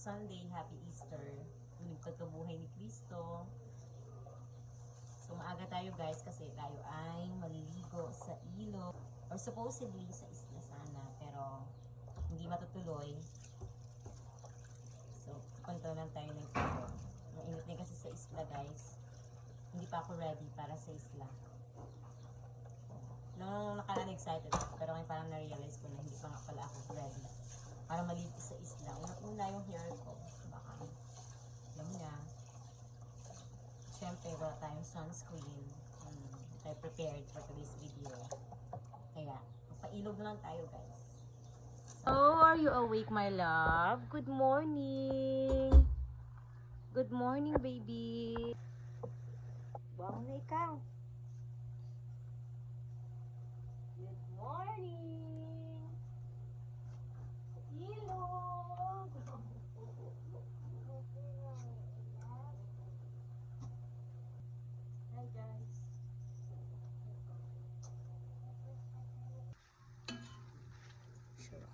Sunday, Happy Easter. Pagkabuhay ni Kristo. So maaga tayo guys kasi tayo ay maliligo sa ilog or supposedly sa isla sana pero hindi matutuloy. So punta lang tayo ng ilog. Mainit din kasi sa isla guys. Hindi pa ako ready para sa isla. Nung nakaraan excited ako pero ngayon parang na-realize ko na hindi pa nga pala ako ready para maligo sa isla. Una yung hair ko. Baka alam niya. Siyempre, wala tayong sunscreen. Tayo prepared for today's video. Kaya, pailog lang tayo, guys. Oh, are you awake, my love? Good morning! Good morning, baby! Bangon na ikaw! Good morning! Ilog! Hi guys. Sure.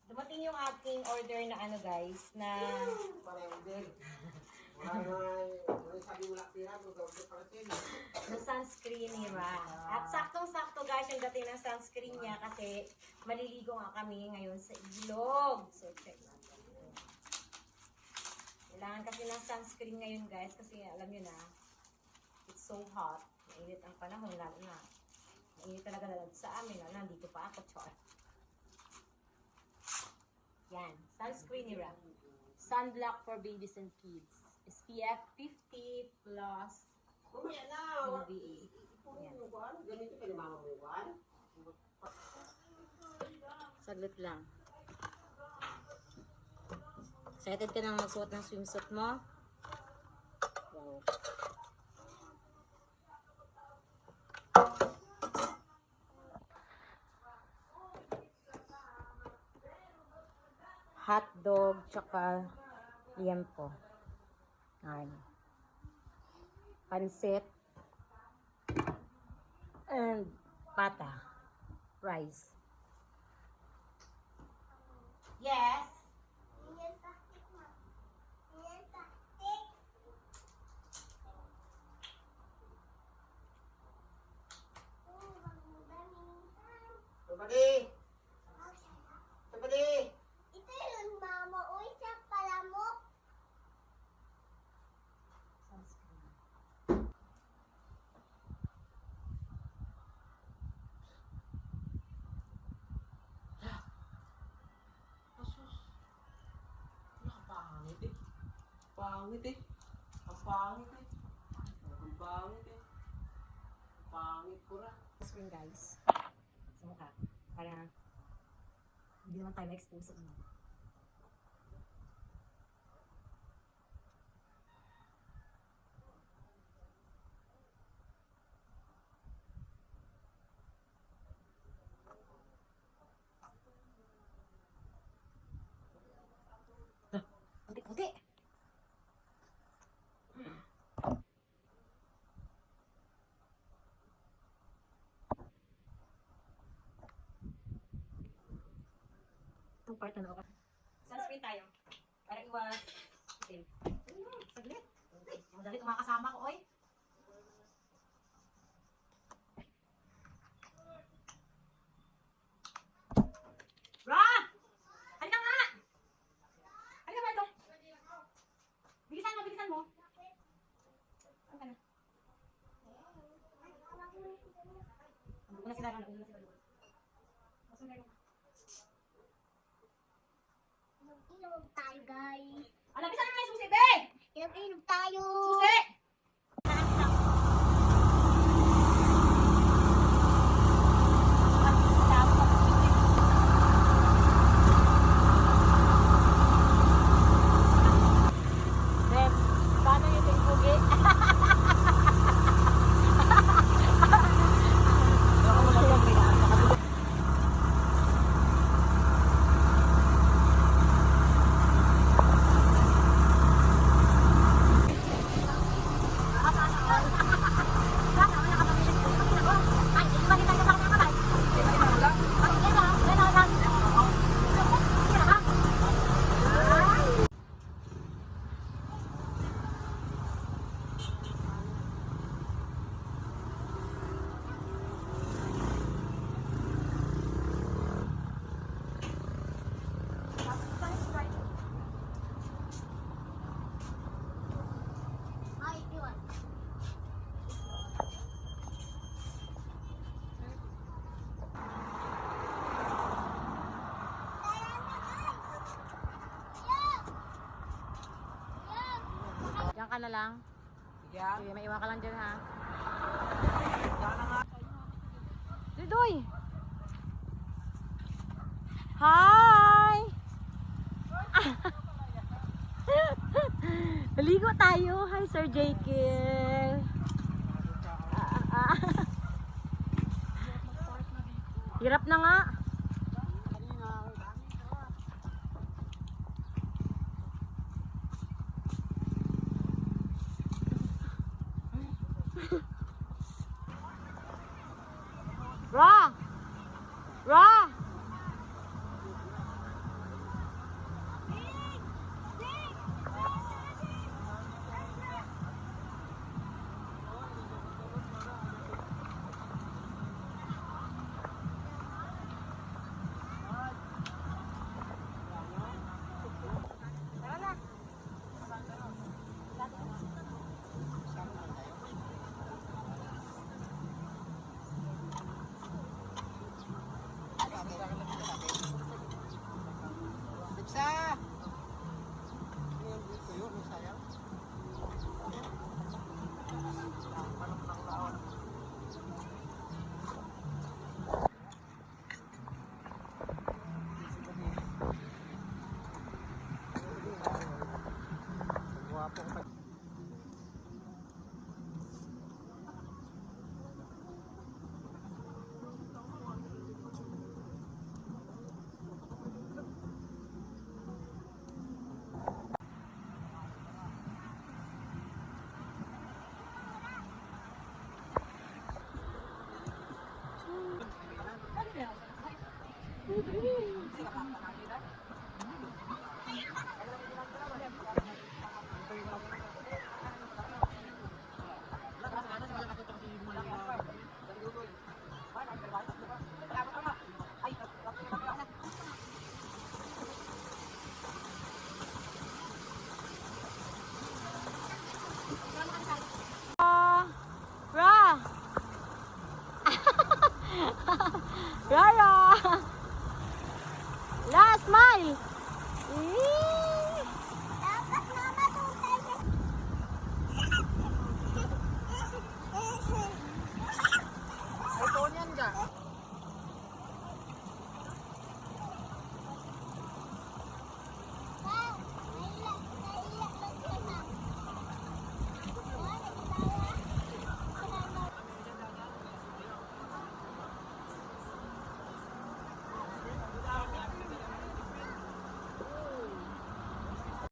Dumating yung aking order na ano guys, na na sunscreen ni Ra. At saktong-sakto guys yung dating ng sunscreen niya kasi maliligo nga kami ngayon sa ilog. So check natin. Kailangan kasi ng sunscreen ngayon guys kasi alam nyo na, it's so hot. Mainit ang panahon, lalo na. Mainit talaga sa amin, lalo na dito pa ako, char. Yan, sunscreen ni Ra. Sunblock for babies and kids. SPF 50 plus UVA. Yan. Saglit lang. Excited ka nang magsuot ng swimsuit mo? Wow. Hotdog, tsaka liempo. Ayan. Pansit. And pata. Rice. Yes. Sabadi! Sabadi! Ito yun, mama. Uy, sa palamok. Asus! Nakapangit eh. Pangit eh. Ang pangit eh. Ang pangit eh. Pangit ko na. Screen guys. Sa mukha. Para hindi naman tayo ma-expose sa ano. Kunti-kunti. Itong part na ako. Sunscreen tayo. Para iwas. Okay. Saglit. Madali itong mga kasama ko, oy. Ra! Halika nga! Halika ba ito? Bilisan mo, bilisan mo. Ano ka na? Ano ko na sila, ano ko na sila. Masunod ko. Inom tayo, guys. Ano, bisan mo yung susi, be! Inom tayo. Susi! ka na lang. Sige ah. Sige, may iwan ka lang dyan ha. Sana nga. Dudoy! Hi! Maligo tayo. Hi, Sir Jekyll. Hirap na nga. Ra! Ra! Sa! Ra! Ra!